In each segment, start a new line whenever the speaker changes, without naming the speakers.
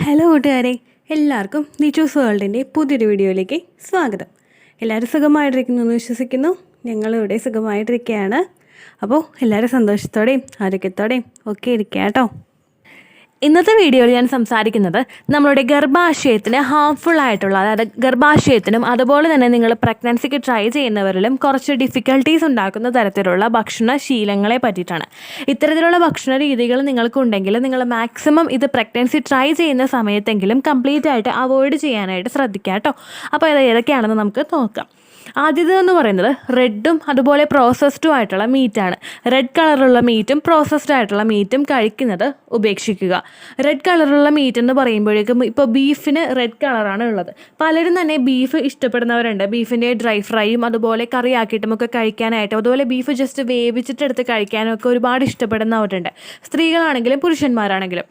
Hello കൂട്ടുകാരെ, എല്ലാവർക്കും the choose വേൾഡിൻ്റെ പുതിയൊരു വീഡിയോയിലേക്ക് സ്വാഗതം. എല്ലാവരും സുഖമായിട്ടിരിക്കുന്നു എന്ന് വിശ്വസിക്കുന്നു. ഞങ്ങളിവിടെ സുഖമായിട്ടിരിക്കുകയാണ്. അപ്പോൾ എല്ലാവരും സന്തോഷത്തോടെയും ആരോഗ്യത്തോടെയും ഒക്കെ ഇരിക്കുക കേട്ടോ. ഇന്നത്തെ വീഡിയോയിൽ ഞാൻ സംസാരിക്കുന്നത് നമ്മളുടെ ഗർഭാശയത്തിന് ഹാംഫുൾ ആയിട്ടുള്ള, അതായത് ഗർഭാശയത്തിനും അതുപോലെ തന്നെ നിങ്ങൾ പ്രഗ്നൻസിക്ക് ട്രൈ ചെയ്യുന്നവരിലും കുറച്ച് ഡിഫിക്കൽട്ടീസ് ഉണ്ടാക്കുന്ന തരത്തിലുള്ള ഭക്ഷണ ശീലങ്ങളെ പറ്റിയിട്ടാണ്. ഇത്തരത്തിലുള്ള ഭക്ഷണ രീതികൾ നിങ്ങൾക്കുണ്ടെങ്കിൽ നിങ്ങൾ മാക്സിമം ഇത് പ്രഗ്നൻസി ട്രൈ ചെയ്യുന്ന സമയത്തെങ്കിലും കംപ്ലീറ്റ് ആയിട്ട് അവോയ്ഡ് ചെയ്യാനായിട്ട് ശ്രദ്ധിക്കുക കേട്ടോ. അപ്പോൾ ഇത് ഏതൊക്കെയാണെന്ന് നമുക്ക് നോക്കാം. ആദ്യതെന്ന് പറയുന്നത് റെഡും അതുപോലെ പ്രോസസ്ഡും ആയിട്ടുള്ള മീറ്റാണ്. റെഡ് കളറുള്ള മീറ്റും പ്രോസസ്ഡ് ആയിട്ടുള്ള മീറ്റും കഴിക്കുന്നത് ഉപേക്ഷിക്കുക. റെഡ് കളറുള്ള മീറ്റ് എന്ന് പറയുമ്പോഴേക്കും ഇപ്പോൾ ബീഫിന് റെഡ് കളറാണ് ഉള്ളത്. പലരും തന്നെ ബീഫ് ഇഷ്ടപ്പെടുന്നവരുണ്ട്. ബീഫിൻ്റെ ഡ്രൈ ഫ്രൈയും അതുപോലെ കറിയാക്കിയിട്ടും ഒക്കെ കഴിക്കാനായിട്ടും അതുപോലെ ബീഫ് ജസ്റ്റ് വേവിച്ചിട്ടെടുത്ത് കഴിക്കാനും ഒക്കെ ഒരുപാട് ഇഷ്ടപ്പെടുന്നവരുണ്ട്, സ്ത്രീകളാണെങ്കിലും പുരുഷന്മാരാണെങ്കിലും.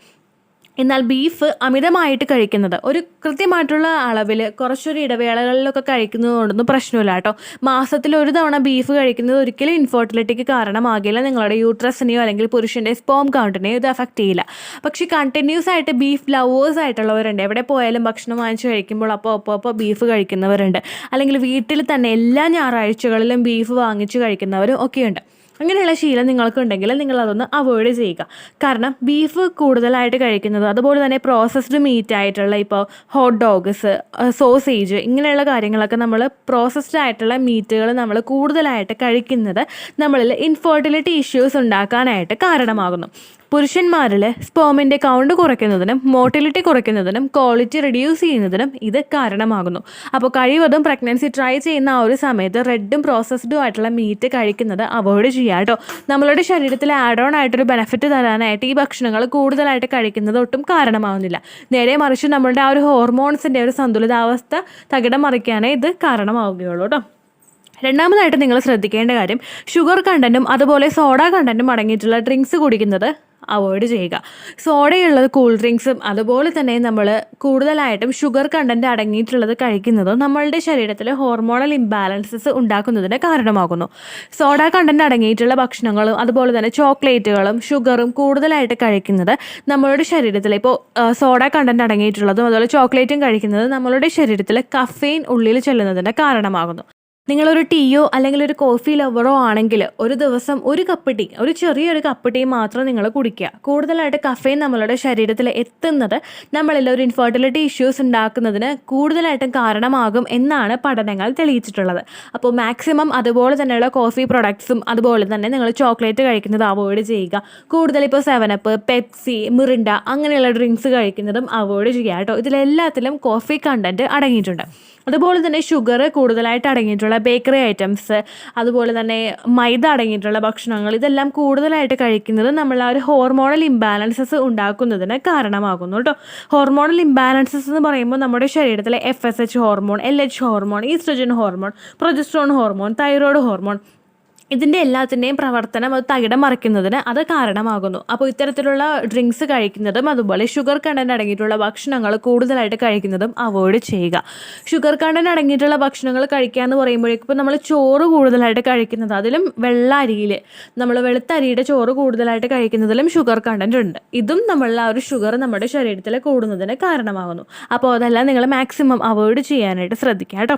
എന്നാൽ ബീഫ് അമിതമായിട്ട് കഴിക്കുന്നത്, ഒരു കൃത്യമായിട്ടുള്ള അളവിൽ കുറച്ചൊരു ഇടവേളകളിലൊക്കെ കഴിക്കുന്നതുകൊണ്ടൊന്നും പ്രശ്നമില്ല കേട്ടോ. മാസത്തിൽ ഒരു തവണ ബീഫ് കഴിക്കുന്നത് ഒരിക്കലും ഇൻഫെർട്ടിലിറ്റിക്ക് കാരണമാകില്ല. നിങ്ങളുടെ യൂട്രസിനെയോ അല്ലെങ്കിൽ പുരുഷൻ്റെ സ്പേം കൗണ്ടിനെയോ ഇത് അഫക്റ്റ് ചെയ്യില്ല. പക്ഷേ കണ്ടിന്യൂസ് ആയിട്ട് ബീഫ് ലവേഴ്സ് ആയിട്ടുള്ളവരുണ്ട്. എവിടെ പോയാലും ഭക്ഷണം വാങ്ങിച്ച് കഴിക്കുമ്പോൾ അപ്പോൾ ബീഫ് കഴിക്കുന്നവരുണ്ട്. അല്ലെങ്കിൽ വീട്ടിൽ തന്നെ എല്ലാ ഞായറാഴ്ചകളിലും ബീഫ് വാങ്ങിച്ച് കഴിക്കുന്നവരും ഒക്കെയുണ്ട്. അങ്ങനെയുള്ള ശീലം നിങ്ങൾക്കുണ്ടെങ്കിൽ നിങ്ങളതൊന്ന് അവോയ്ഡ് ചെയ്യുക. കാരണം ബീഫ് കൂടുതലായിട്ട് കഴിക്കുന്നത്, അതുപോലെ തന്നെ പ്രോസസ്ഡ് മീറ്റ് ആയിട്ടുള്ള ഇപ്പോൾ ഹോട്ട് ഡോഗ്സ്, സോസേജ്, ഇങ്ങനെയുള്ള കാര്യങ്ങളൊക്കെ നമ്മൾ പ്രോസസ്ഡ് ആയിട്ടുള്ള മീറ്റുകൾ നമ്മൾ കൂടുതലായിട്ട് കഴിക്കുന്നത് നമ്മളിൽ ഇൻഫെർട്ടിലിറ്റി ഇഷ്യൂസ് ഉണ്ടാക്കാനായിട്ട് കാരണമാകുന്നു. പുരുഷന്മാരിൽ സ്പേമിൻ്റെ കൗണ്ട് കുറയ്ക്കുന്നതിനും മോട്ടിലിറ്റി കുറയ്ക്കുന്നതിനും ക്വാളിറ്റി റിഡ്യൂസ് ചെയ്യുന്നതിനും ഇത് കാരണമാകുന്നു. അപ്പോൾ കഴിവതും പ്രഗ്നൻസി ട്രൈ ചെയ്യുന്ന ആ ഒരു സമയത്ത് റെഡും പ്രോസസ്ഡും ആയിട്ടുള്ള മീറ്റ് കഴിക്കുന്നത് അവോയ്ഡ് ചെയ്യുക കേട്ടോ. നമ്മളുടെ ശരീരത്തിൽ ആഡ് ഓൺ ആയിട്ടൊരു ബെനിഫിറ്റ് തരാനായിട്ട് ഈ ഭക്ഷണങ്ങൾ കൂടുതലായിട്ട് കഴിക്കുന്നത് ഒട്ടും കാരണമാവുന്നില്ല. നേരെ മറിച്ച് നമ്മളുടെ ആ ഒരു ഹോർമോൺസിൻ്റെ ഒരു സന്തുലിതാവസ്ഥ തകിടം മറിക്കാനേ ഇത് കാരണമാവുകയുള്ളൂ കേട്ടോ. രണ്ടാമതായിട്ട് നിങ്ങൾ ശ്രദ്ധിക്കേണ്ട കാര്യം, ഷുഗർ കണ്ടൻറ്റും അതുപോലെ സോഡ കണ്ടൻറ്റും അടങ്ങിയിട്ടുള്ള ഡ്രിങ്ക്സ് കുടിക്കുന്നത് അവോയ്ഡ് ചെയ്യുക. സോഡയുള്ളത് കൂൾ ഡ്രിങ്ക്സും അതുപോലെ തന്നെ നമ്മൾ കൂടുതലായിട്ടും ഷുഗർ കണ്ടൻറ്റ് അടങ്ങിയിട്ടുള്ളത് കഴിക്കുന്നത് നമ്മളുടെ ശരീരത്തിൽ ഹോർമോണൽ ഇംബാലൻസസ് ഉണ്ടാക്കുന്നതിന് കാരണമാകുന്നു. സോഡ കണ്ടൻറ്റ് അടങ്ങിയിട്ടുള്ള ഭക്ഷണങ്ങളും അതുപോലെ തന്നെ ചോക്ലേറ്റുകളും ഷുഗറും കൂടുതലായിട്ട് കഴിക്കുന്നത് നമ്മളുടെ ശരീരത്തിൽ, ഇപ്പോൾ സോഡ കണ്ടൻറ്റ് അടങ്ങിയിട്ടുള്ളതും അതുപോലെ ചോക്ലേറ്റും കഴിക്കുന്നത് നമ്മളുടെ ശരീരത്തിൽ കഫെയിൻ ഉള്ളിൽ ചെല്ലുന്നതിന് കാരണമാകുന്നു. നിങ്ങളൊരു ടീയോ അല്ലെങ്കിൽ ഒരു കോഫി ലവറോ ആണെങ്കിൽ ഒരു ദിവസം ഒരു കപ്പ് ടീ, ഒരു ചെറിയൊരു കപ്പ് ടീ മാത്രം നിങ്ങൾ കുടിക്കുക. കൂടുതലായിട്ട് കഫെയിൻ നമ്മളുടെ ശരീരത്തിൽ എത്തുന്നത് നമ്മളിൽ ഒരു ഇൻഫെർട്ടിലിറ്റി ഇഷ്യൂസ് ഉണ്ടാക്കുന്നതിന് കൂടുതലായിട്ടും കാരണമാകും എന്നാണ് പഠനങ്ങൾ തെളിയിച്ചിട്ടുള്ളത്. അപ്പോൾ മാക്സിമം അതുപോലെ തന്നെയുള്ള കോഫി പ്രൊഡക്ട്സും അതുപോലെ തന്നെ നിങ്ങൾ ചോക്ലേറ്റ് കഴിക്കുന്നത് അവോയ്ഡ് ചെയ്യുക. കൂടുതൽ ഇപ്പോൾ 7up, പെപ്സി, മിറിൻഡ അങ്ങനെയുള്ള ഡ്രിങ്ക്സ് കഴിക്കുന്നതും അവോയ്ഡ് ചെയ്യുക കേട്ടോ. ഇതിലെല്ലാത്തിലും കോഫി കണ്ടൻറ്റ് അടങ്ങിയിട്ടുണ്ട്. അതുപോലെ തന്നെ ഷുഗർ കൂടുതലായിട്ട് അടങ്ങിയിട്ടുള്ള ബേക്കറി ഐറ്റംസ്, അതുപോലെ തന്നെ മൈദ അടങ്ങിയിട്ടുള്ള ഭക്ഷണങ്ങൾ, ഇതെല്ലാം കൂടുതലായിട്ട് കഴിക്കുന്നത് നമ്മൾ ആ ഒരു ഹോർമോണൽ ഇംബാലൻസസ് ഉണ്ടാക്കുന്നതിന് കാരണമാകുന്നു കേട്ടോ. ഹോർമോണൽ ഇംബാലൻസസ് എന്ന് പറയുമ്പോൾ നമ്മുടെ ശരീരത്തിലെ FSH hormone, LH hormone, oestrogen hormone, progesterone hormone, thyroid hormone, ഇതിൻ്റെ എല്ലാത്തിൻ്റെയും പ്രവർത്തനം അത് തകിടം മറിക്കുന്നതിന് അത് കാരണമാകുന്നു. അപ്പോൾ ഇത്തരത്തിലുള്ള ഡ്രിങ്ക്സ് കഴിക്കുന്നതും അതുപോലെ ഷുഗർ കണ്ടൻറ്റ് അടങ്ങിയിട്ടുള്ള ഭക്ഷണങ്ങൾ കൂടുതലായിട്ട് കഴിക്കുന്നതും അവോയ്ഡ് ചെയ്യുക. ഷുഗർ കണ്ടൻറ്റ് അടങ്ങിയിട്ടുള്ള ഭക്ഷണങ്ങൾ കഴിക്കുക എന്ന് പറയുമ്പോഴേക്കും ഇപ്പോൾ നമ്മൾ ചോറ് കൂടുതലായിട്ട് കഴിക്കുന്നത്, അതിലും വെള്ള അരിയിൽ നമ്മൾ വെളുത്ത അരിയുടെ ചോറ് കൂടുതലായിട്ട് കഴിക്കുന്നതിലും ഷുഗർ കണ്ടൻറ്റ് ഉണ്ട്. ഇതും നമ്മളുടെ ആ ഒരു ഷുഗർ നമ്മുടെ ശരീരത്തിൽ കൂടുന്നതിന് കാരണമാകുന്നു. അപ്പോൾ അതെല്ലാം നിങ്ങൾ മാക്സിമം അവോയ്ഡ് ചെയ്യാനായിട്ട് ശ്രദ്ധിക്കുക കേട്ടോ.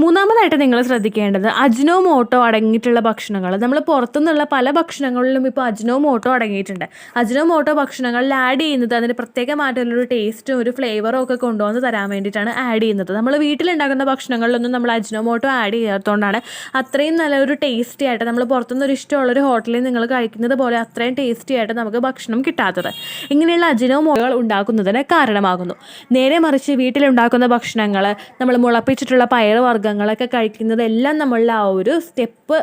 മൂന്നാമതായിട്ട് നിങ്ങൾ ശ്രദ്ധിക്കേണ്ടത് അജിനോമോട്ടോ അടങ്ങിയിട്ടുള്ള ഭക്ഷണങ്ങൾ. നമ്മൾ പുറത്തുനിന്നുള്ള പല ഭക്ഷണങ്ങളിലും ഇപ്പോൾ അജിനോമോട്ടോ അടങ്ങിയിട്ടുണ്ട്. അജിനോമോട്ടോ ഭക്ഷണങ്ങളിൽ ആഡ് ചെയ്യുന്നത് അതിന് പ്രത്യേകമായിട്ടുള്ളൊരു ടേസ്റ്റും ഒരു ഫ്ലേവറും ഒക്കെ കൊണ്ടുവന്ന് തരാൻ വേണ്ടിയിട്ടാണ് ആഡ് ചെയ്യുന്നത്. നമ്മൾ വീട്ടിലുണ്ടാക്കുന്ന ഭക്ഷണങ്ങളിലൊന്നും നമ്മൾ അജിനോമോട്ടോ ആഡ് ചെയ്യാത്തതുകൊണ്ടാണ് അത്രയും നല്ലൊരു ടേസ്റ്റി ആയിട്ട്, നമ്മൾ പുറത്തുനിന്നൊരു ഇഷ്ടമുള്ളൊരു ഹോട്ടലിൽ നിങ്ങൾ കഴിക്കുന്നത് പോലെ അത്രയും ടേസ്റ്റി ആയിട്ട് നമുക്ക് ഭക്ഷണം കിട്ടാത്തത് ഇങ്ങനെയുള്ള അജിനോമോട്ടോകൾ ഉണ്ടാക്കുന്നതിന് കാരണമാകുന്നു. നേരെ മറിച്ച് വീട്ടിലുണ്ടാക്കുന്ന ഭക്ഷണങ്ങൾ, നമ്മൾ മുളപ്പിച്ചിട്ടുള്ള പയർ വർഗ്ഗങ്ങളൊക്കെ കഴിക്കുന്നതെല്ലാം നമ്മളുടെ ആ ഒരു സ്റ്റെപ്പ്,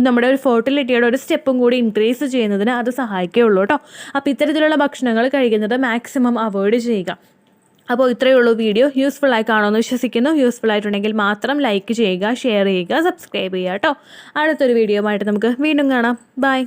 നമ്മുടെ ഒരു ഫെർട്ടിലിറ്റിയുടെ ഒരു സ്റ്റെപ്പും കൂടി ഇൻക്രീസ് ചെയ്യുന്നതിന് അത് സഹായിക്കുകയുള്ളൂ കേട്ടോ. അപ്പോൾ ഇത്തരത്തിലുള്ള ഭക്ഷണങ്ങൾ കഴിക്കുന്നത് മാക്സിമം അവോയ്ഡ് ചെയ്യുക. അപ്പോൾ ഇത്രയേ ഉള്ളൂ വീഡിയോ. യൂസ്ഫുൾ ആയി കാണുമെന്ന് വിശ്വസിക്കുന്നു. യൂസ്ഫുൾ ആയിട്ടുണ്ടെങ്കിൽ മാത്രം ലൈക്ക് ചെയ്യുക, ഷെയർ ചെയ്യുക, സബ്സ്ക്രൈബ് ചെയ്യുക കേട്ടോ. അടുത്തൊരു വീഡിയോ ആയിട്ട് നമുക്ക് വീണ്ടും കാണാം. ബൈ.